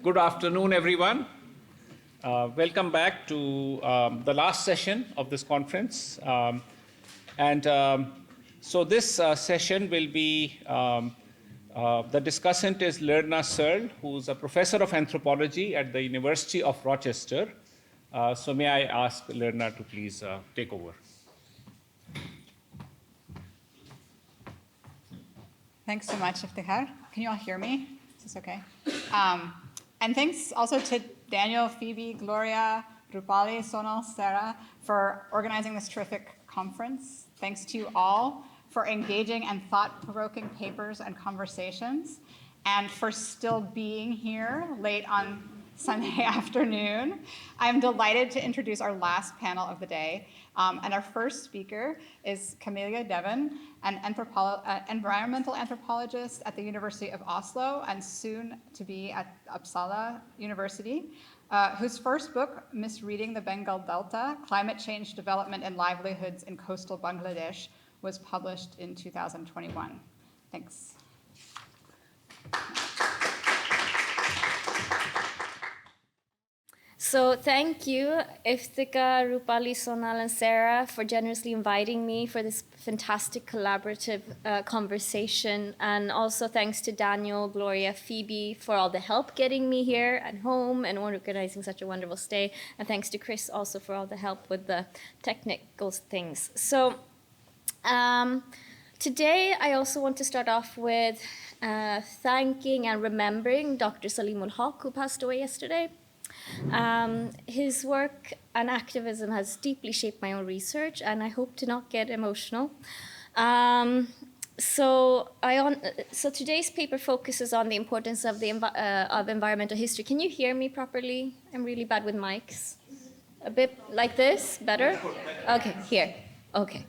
Good afternoon, everyone. Welcome back to the last session of this conference. So this session will be, the discussant is Lerna Searle, who's a professor of anthropology at the University of Rochester. So may I ask Lerna to please take over. Thanks so much, Iftihar. Can you all hear me? Is this okay? And thanks also to Daniel, Phoebe, Gloria, Rupali, Sonal, Sarah for organizing this terrific conference. Thanks to you all for engaging and thought-provoking papers and conversations, and for still being here late on Sunday afternoon. I'm delighted to introduce our last panel of the day. And our first speaker is Camelia, Dewan, an environmental anthropologist at the University of Oslo and soon to be at Uppsala University, whose first book, Misreading the Bengal Delta, Climate Change, Development, and Livelihoods in Coastal Bangladesh, was published in 2021. Thanks. So thank you, Iftika, Rupali, Sonal, and Sarah, for generously inviting me for this fantastic collaborative conversation. And also thanks to Daniel, Gloria, Phoebe for all the help getting me here at home and organizing such a wonderful stay. And thanks to Chris also for all the help with the technical things. So today I also want to start off with thanking and remembering Dr. Salimul Haq, who passed away yesterday. His work and activism has deeply shaped my own research, and I hope to not get emotional. So today's paper focuses on the importance of of environmental history. Can you hear me properly? I'm really bad with mics. A bit like this? Better? Okay, here. Okay.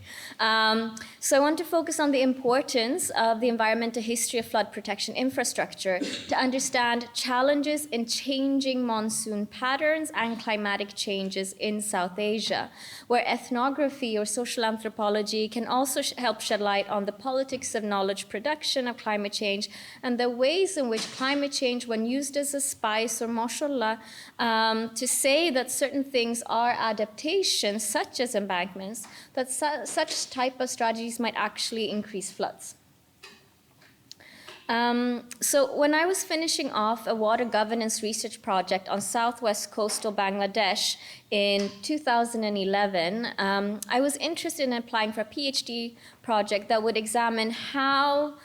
So I want to focus on the importance of the environmental history of flood protection infrastructure to understand challenges in changing monsoon patterns and climatic changes in South Asia, where ethnography or social anthropology can also help shed light on the politics of knowledge production of climate change and the ways in which climate change, when used as a spice or mashallah, to say that certain things are adaptations, such as embankments, that such type of strategies might actually increase floods. So when I was finishing off a water governance research project on southwest coastal Bangladesh in 2011, I was interested in applying for a PhD project that would examine how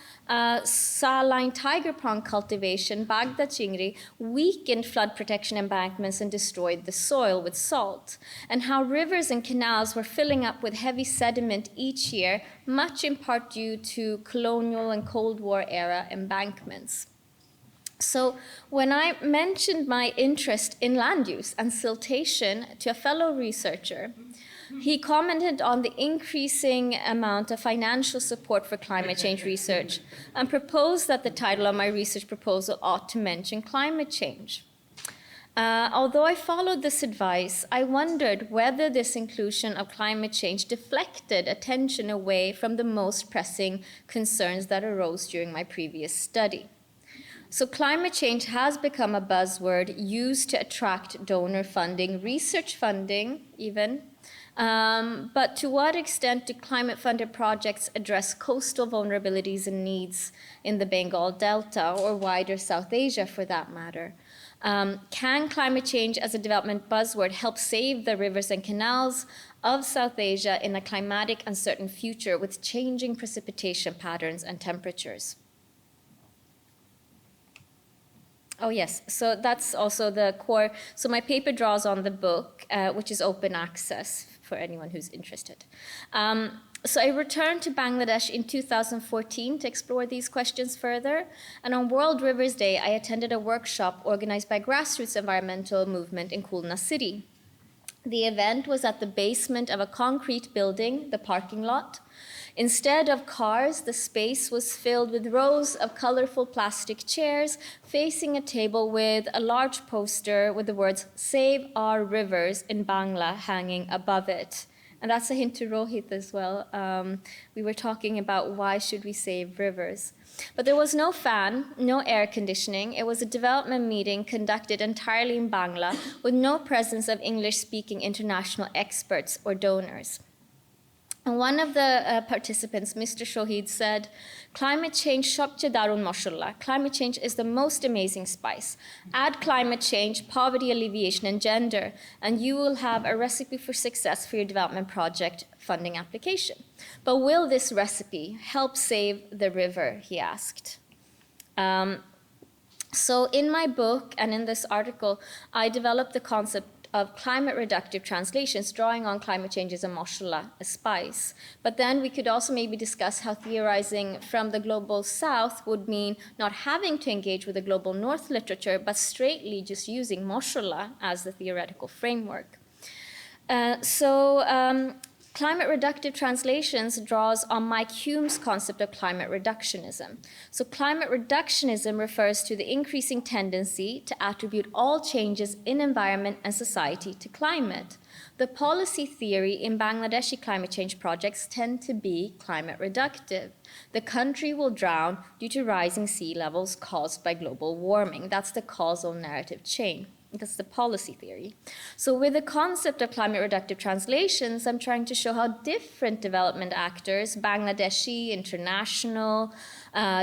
saline tiger prawn cultivation, Bagda Chingri, weakened flood protection embankments and destroyed the soil with salt, and how rivers and canals were filling up with heavy sediment each year, much in part due to colonial and Cold War era embankments. So when I mentioned my interest in land use and siltation to a fellow researcher, he commented on the increasing amount of financial support for climate change research and proposed that the title of my research proposal ought to mention climate change. Although I followed this advice, I wondered whether this inclusion of climate change deflected attention away from the most pressing concerns that arose during my previous study. So climate change has become a buzzword used to attract donor funding, research funding even, but to what extent do climate-funded projects address coastal vulnerabilities and needs in the Bengal Delta or wider South Asia for that matter? Can climate change as a development buzzword help save the rivers and canals of South Asia in a climatic uncertain future with changing precipitation patterns and temperatures? Oh, yes. So that's also the core. So my paper draws on the book, which is open access for anyone who's interested. So I returned to Bangladesh in 2014 to explore these questions further. And on World Rivers Day, I attended a workshop organized by grassroots environmental movement in Khulna City. The event was at the basement of a concrete building, the parking lot. Instead of cars, the space was filled with rows of colorful plastic chairs facing a table with a large poster with the words "Save Our Rivers" in Bangla hanging above it. And that's a hint to Rohit as well. We were talking about why should we save rivers. But there was no fan, no air conditioning. It was a development meeting conducted entirely in Bangla with no presence of English-speaking international experts or donors. And one of the participants, Mr. Shohid, said, climate change shobche darun mashallah. Climate change is the most amazing spice. Add climate change, poverty alleviation, and gender, and you will have a recipe for success for your development project funding application. But will this recipe help save the river, he asked. So in my book and in this article, I developed the concept of climate reductive translations, drawing on climate change as a mashallah, a spice. But then we could also maybe discuss how theorizing from the global south would mean not having to engage with the global north literature, but straightly just using mashallah as the theoretical framework. Climate reductive translations draws on Mike Hume's concept of climate reductionism. So climate reductionism refers to the increasing tendency to attribute all changes in environment and society to climate. The policy theory in Bangladeshi climate change projects tend to be climate reductive. The country will drown due to rising sea levels caused by global warming. That's the causal narrative chain. That's the policy theory. So with the concept of climate reductive translations, I'm trying to show how different development actors, Bangladeshi, international,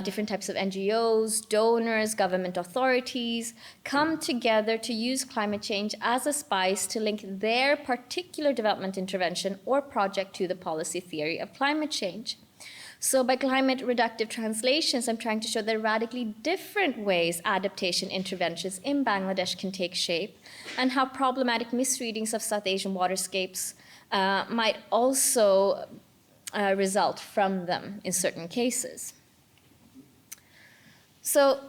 different types of NGOs, donors, government authorities, come together to use climate change as a spice to link their particular development intervention or project to the policy theory of climate change. So by climate reductive translations, I'm trying to show the radically different ways adaptation interventions in Bangladesh can take shape and how problematic misreadings of South Asian waterscapes might also result from them in certain cases. So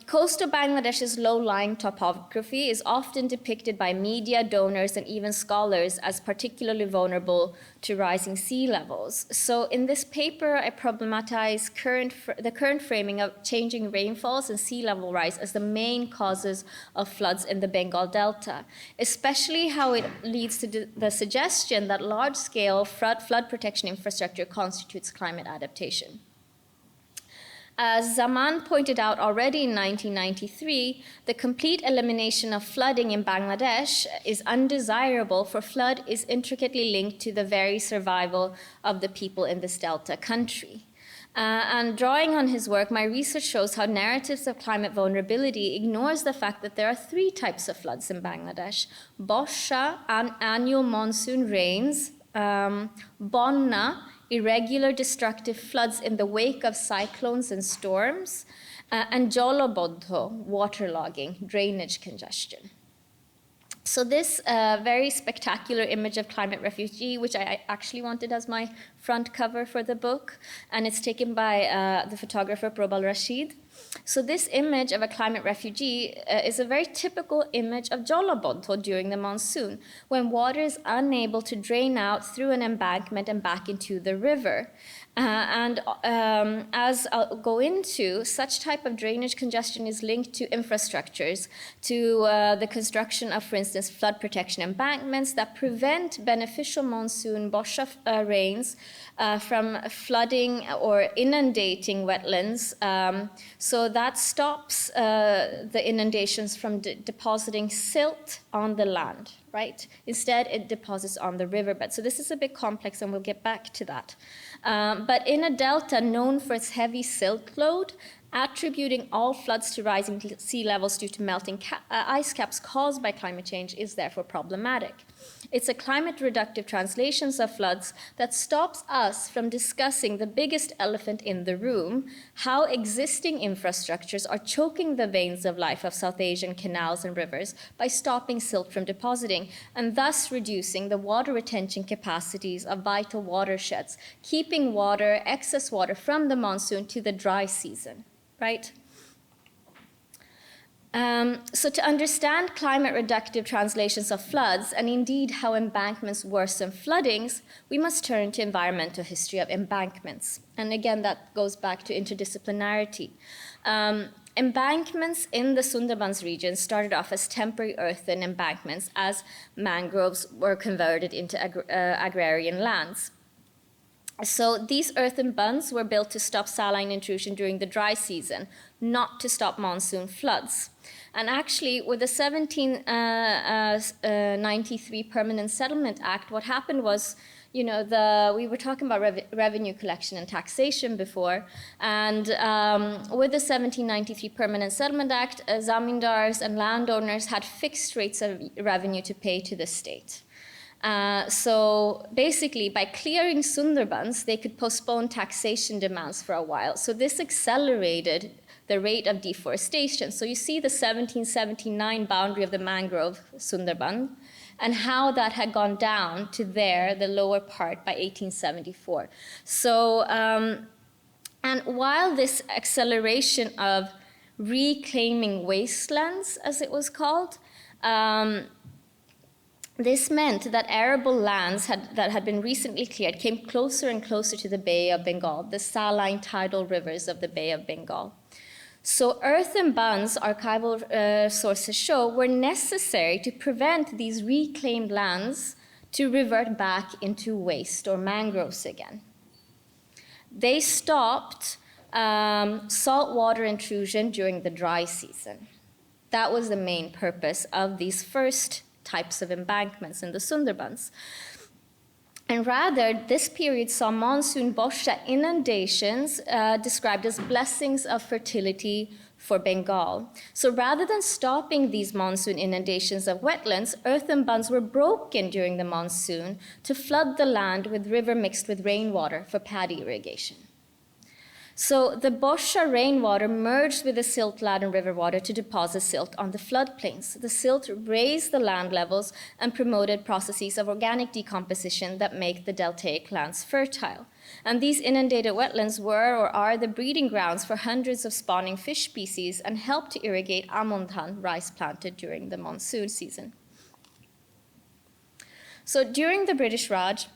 coastal Bangladesh's low-lying topography is often depicted by media, donors, and even scholars as particularly vulnerable to rising sea levels. So in this paper, I problematize the current framing of changing rainfalls and sea level rise as the main causes of floods in the Bengal Delta, especially how it leads to the suggestion that large-scale flood protection infrastructure constitutes climate adaptation. As Zaman pointed out already in 1993, the complete elimination of flooding in Bangladesh is undesirable, for flood is intricately linked to the very survival of the people in this delta country. And drawing on his work, my research shows how narratives of climate vulnerability ignores the fact that there are three types of floods in Bangladesh: Bosha, annual monsoon rains, Bonna, irregular destructive floods in the wake of cyclones and storms, and Jolobodho, waterlogging, drainage congestion. So this very spectacular image of climate refugee, which I actually wanted as my front cover for the book, and it's taken by the photographer Probal Rashid. So this image of a climate refugee is a very typical image of Jolobodho during the monsoon, when water is unable to drain out through an embankment and back into the river. As I'll go into, such type of drainage congestion is linked to infrastructures, to the construction of, for instance, flood protection embankments that prevent beneficial monsoon Bosha rains from flooding or inundating wetlands. So that stops the inundations from depositing silt on the land, right? Instead, it deposits on the riverbed. So this is a bit complex, and we'll get back to that. But in a delta known for its heavy silt load, attributing all floods to rising sea levels due to melting ice caps caused by climate change is therefore problematic. It's a climate reductive translations of floods that stops us from discussing the biggest elephant in the room: how existing infrastructures are choking the veins of life of South Asian canals and rivers by stopping silt from depositing, and thus reducing the water retention capacities of vital watersheds, keeping water, excess water, from the monsoon to the dry season, right? So to understand climate reductive translations of floods, and indeed how embankments worsen floodings, we must turn to environmental history of embankments. And again, that goes back to interdisciplinarity. Embankments in the Sundarbans region started off as temporary earthen embankments as mangroves were converted into agrarian lands. So these earthen bunds were built to stop saline intrusion during the dry season, not to stop monsoon floods. And actually, with the 1793 Permanent Settlement Act, what happened was, we were talking about revenue collection and taxation before, and with the 1793 Permanent Settlement Act, zamindars and landowners had fixed rates of revenue to pay to the state. So basically, by clearing Sundarbans, they could postpone taxation demands for a while. So this accelerated the rate of deforestation. So you see the 1779 boundary of the mangrove Sundarban, and how that had gone down to there, the lower part, by 1874. So, and while this acceleration of reclaiming wastelands, as it was called, this meant that arable lands that had been recently cleared came closer and closer to the Bay of Bengal, the saline tidal rivers of the Bay of Bengal. So earthen bunds, archival sources show, were necessary to prevent these reclaimed lands to revert back into waste or mangroves again. They stopped saltwater intrusion during the dry season. That was the main purpose of these first types of embankments in the Sundarbans. And rather, this period saw monsoon bosha inundations described as blessings of fertility for Bengal. So rather than stopping these monsoon inundations of wetlands, earthen bunds were broken during the monsoon to flood the land with river mixed with rainwater for paddy irrigation. So the bosha rainwater merged with the silt-laden river water to deposit silt on the floodplains. The silt raised the land levels and promoted processes of organic decomposition that make the deltaic lands fertile. And these inundated wetlands were or are the breeding grounds for hundreds of spawning fish species and help to irrigate amondhan, rice planted during the monsoon season. So during the British Raj,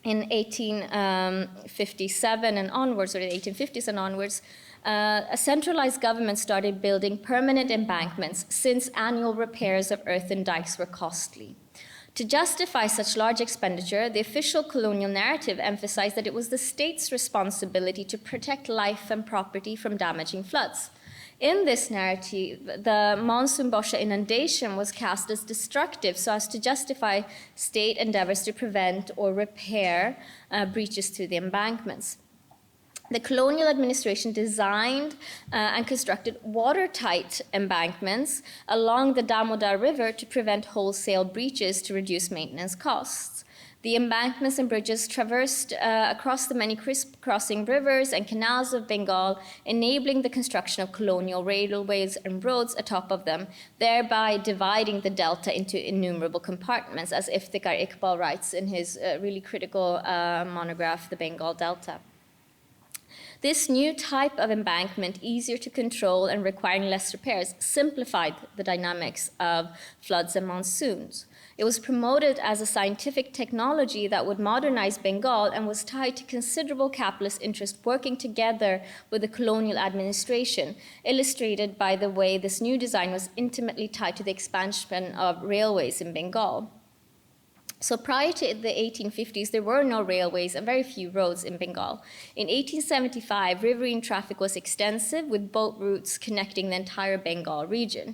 in 1857 and onwards, or the 1850s and onwards, a centralized government started building permanent embankments since annual repairs of earthen dikes were costly. To justify such large expenditure, the official colonial narrative emphasized that it was the state's responsibility to protect life and property from damaging floods. In this narrative, the monsoon bosha inundation was cast as destructive so as to justify state endeavors to prevent or repair breaches to the embankments. The colonial administration designed and constructed watertight embankments along the Damodar River to prevent wholesale breaches to reduce maintenance costs. The embankments and bridges traversed across the many criss-crossing rivers and canals of Bengal, enabling the construction of colonial railways and roads atop of them, thereby dividing the delta into innumerable compartments, as Iftikhar Iqbal writes in his really critical monograph, The Bengal Delta. This new type of embankment, easier to control and requiring less repairs, simplified the dynamics of floods and monsoons. It was promoted as a scientific technology that would modernize Bengal and was tied to considerable capitalist interest working together with the colonial administration, illustrated by the way this new design was intimately tied to the expansion of railways in Bengal. So prior to the 1850s, there were no railways and very few roads in Bengal. In 1875, riverine traffic was extensive, with boat routes connecting the entire Bengal region.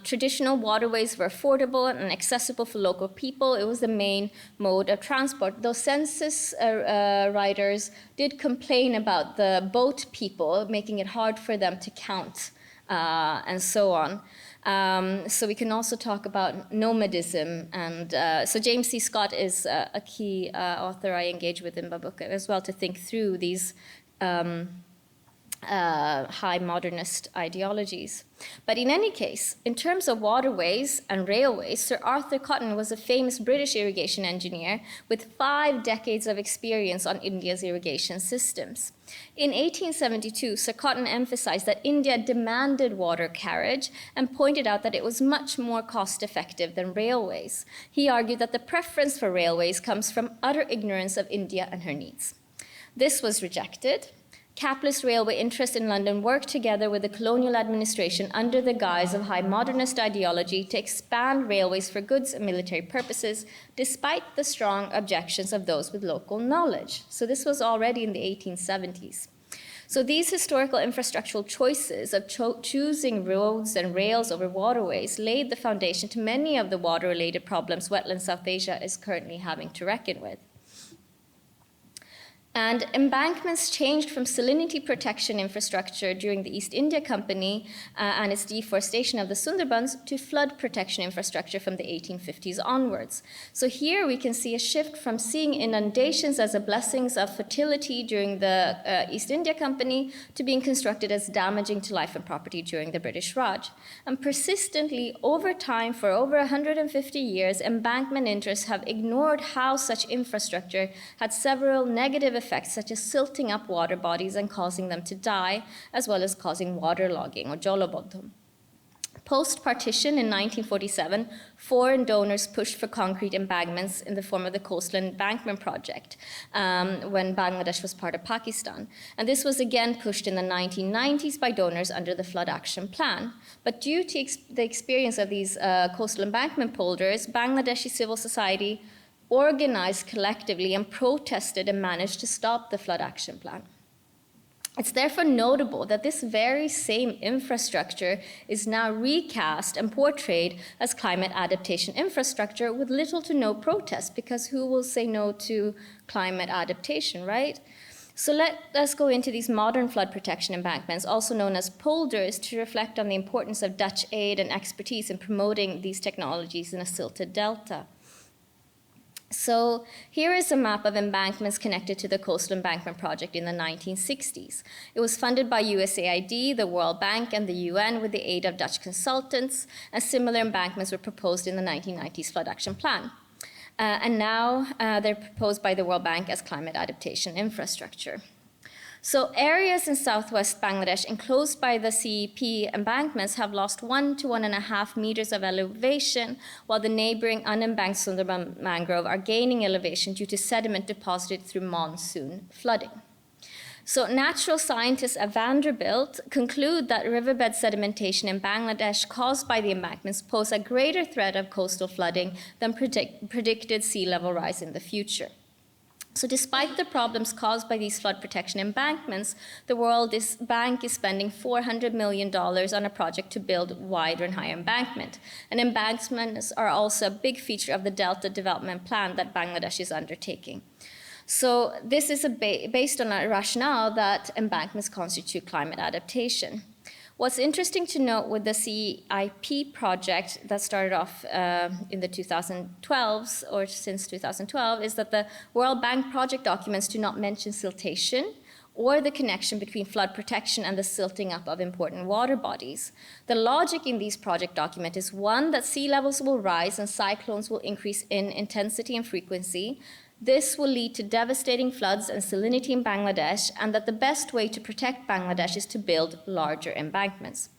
Traditional waterways were affordable and accessible for local people. It was the main mode of transport, though census writers did complain about the boat people, making it hard for them to count and so on. So we can also talk about nomadism, and so James C. Scott is a key author I engage with in my book as well to think through these high modernist ideologies. But in any case, in terms of waterways and railways, Sir Arthur Cotton was a famous British irrigation engineer with 5 decades of experience on India's irrigation systems. In 1872, Sir Cotton emphasized that India demanded water carriage and pointed out that it was much more cost-effective than railways. He argued that the preference for railways comes from utter ignorance of India and her needs. This was rejected. capitalist railway interests in London worked together with the colonial administration under the guise of high modernist ideology to expand railways for goods and military purposes, despite the strong objections of those with local knowledge. So this was already in the 1870s. So these historical infrastructural choices of choosing roads and rails over waterways laid the foundation to many of the water-related problems wetland South Asia is currently having to reckon with. And embankments changed from salinity protection infrastructure during the East India Company and its deforestation of the Sundarbans to flood protection infrastructure from the 1850s onwards. So here we can see a shift from seeing inundations as a blessing of fertility during the East India Company to being constructed as damaging to life and property during the British Raj. And persistently, over time, for over 150 years, embankment interests have ignored how such infrastructure had several negative effects, such as silting up water bodies and causing them to die, as well as causing waterlogging or jolabodham. Post-partition in 1947, foreign donors pushed for concrete embankments in the form of the Coastal Embankment Project when Bangladesh was part of Pakistan. And this was again pushed in the 1990s by donors under the Flood Action Plan. But due to the experience of these coastal embankment holders, Bangladeshi civil society organized collectively and protested and managed to stop the Flood Action Plan. It's therefore notable that this very same infrastructure is now recast and portrayed as climate adaptation infrastructure with little to no protest, because who will say no to climate adaptation, right? So let us go into these modern flood protection embankments, also known as polders, to reflect on the importance of Dutch aid and expertise in promoting these technologies in a silted delta. So here is a map of embankments connected to the Coastal Embankment Project in the 1960s. It was funded by USAID, the World Bank, and the UN with the aid of Dutch consultants, and similar embankments were proposed in the 1990s Flood Action Plan. And now they're proposed by the World Bank as climate adaptation infrastructure. So areas in southwest Bangladesh enclosed by the CEP embankments have lost 1 to 1.5 meters of elevation, while the neighboring unembanked Sundarban mangrove are gaining elevation due to sediment deposited through monsoon flooding. So natural scientists at Vanderbilt conclude that riverbed sedimentation in Bangladesh caused by the embankments pose a greater threat of coastal flooding than predicted sea level rise in the future. So despite the problems caused by these flood protection embankments, the World Bank is spending $400 million on a project to build wider and higher embankment. And embankments are also a big feature of the Delta Development Plan that Bangladesh is undertaking. So this is based on a rationale that embankments constitute climate adaptation. What's interesting to note with the CEP project that started off in the 2012s, or since 2012, is that the World Bank project documents do not mention siltation or the connection between flood protection and the silting up of important water bodies. The logic in these project documents is one, that sea levels will rise and cyclones will increase in intensity and frequency. This will lead to devastating floods and salinity in Bangladesh, and that the best way to protect Bangladesh is to build larger embankments.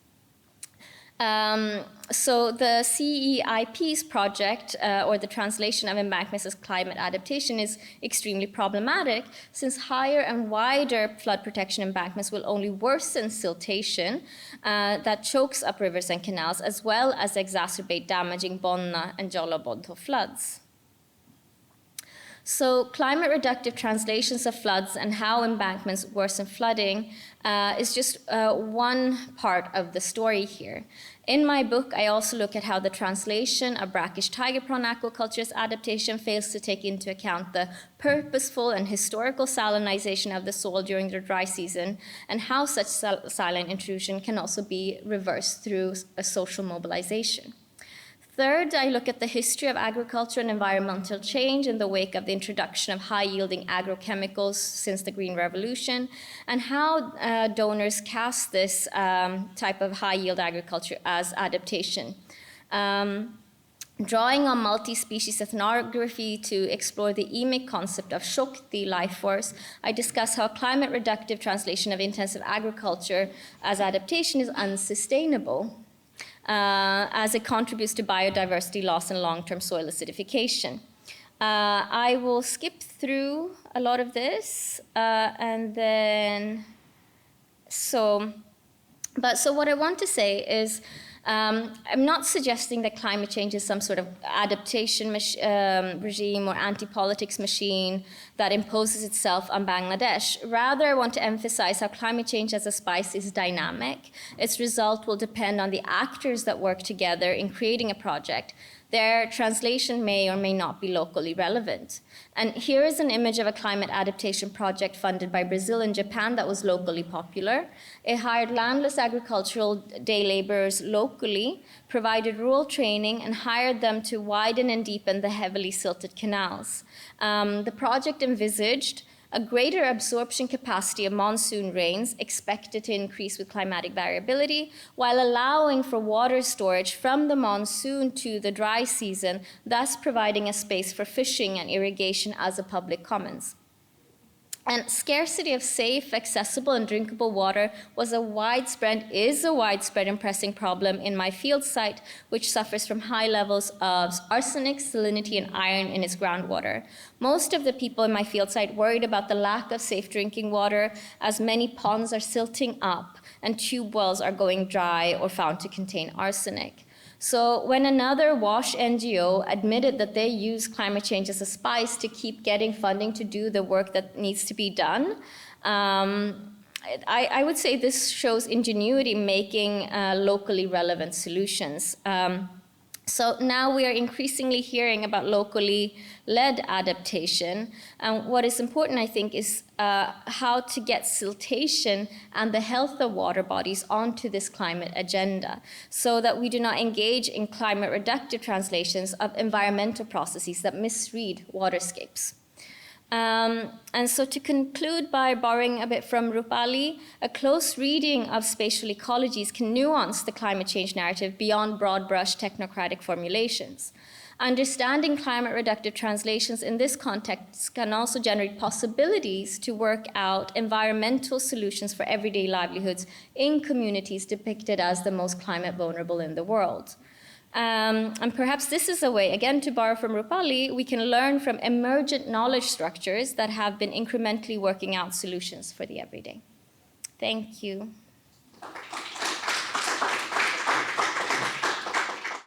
So the CEIP's project, or the translation of embankments as climate adaptation, is extremely problematic, since higher and wider flood protection embankments will only worsen siltation that chokes up rivers and canals, as well as exacerbate damaging Bonna and Jolabodho floods. So climate reductive translations of floods and how embankments worsen flooding is just one part of the story here. In my book, I also look at how the translation of brackish tiger prawn aquaculture's adaptation fails to take into account the purposeful and historical salinization of the soil during the dry season, and how such saline intrusion can also be reversed through a social mobilization. Third, I look at the history of agriculture and environmental change in the wake of the introduction of high-yielding agrochemicals since the Green Revolution, and how donors cast this type of high-yield agriculture as adaptation. Drawing on multi-species ethnography to explore the emic concept of Shakti life force, I discuss how climate reductive translation of intensive agriculture as adaptation is unsustainable, as it contributes to biodiversity loss and long-term soil acidification. I will skip through a lot of this, and then So what I want to say is, I'm not suggesting that climate change is some sort of adaptation regime or anti-politics machine that imposes itself on Bangladesh. Rather, I want to emphasize how climate change as a spice is dynamic. Its result will depend on the actors that work together in creating a project. Their translation may or may not be locally relevant. And here is an image of a climate adaptation project funded by Brazil and Japan that was locally popular. It hired landless agricultural day laborers locally, provided rural training, and hired them to widen and deepen the heavily silted canals. The project envisaged a greater absorption capacity of monsoon rains expected to increase with climatic variability, while allowing for water storage from the monsoon to the dry season, thus providing a space for fishing and irrigation as a public commons. And scarcity of safe, accessible, and drinkable water is a widespread and pressing problem in my field site, which suffers from high levels of arsenic, salinity, and iron in its groundwater. Most of the people in my field site worried about the lack of safe drinking water, as many ponds are silting up and tube wells are going dry or found to contain arsenic. So when another WASH NGO admitted that they use climate change as a spice to keep getting funding to do the work that needs to be done, I would say this shows ingenuity making locally relevant solutions. So now we are increasingly hearing about locally led adaptation. And what is important, I think, is how to get siltation and the health of water bodies onto this climate agenda so that we do not engage in climate reductive translations of environmental processes that misread waterscapes. And so to conclude by borrowing a bit from Rupali, a close reading of spatial ecologies can nuance the climate change narrative beyond broad-brush technocratic formulations. Understanding climate reductive translations in this context can also generate possibilities to work out environmental solutions for everyday livelihoods in communities depicted as the most climate vulnerable in the world. And perhaps this is a way, again, to borrow from Rupali, we can learn from emergent knowledge structures that have been incrementally working out solutions for the everyday. Thank you.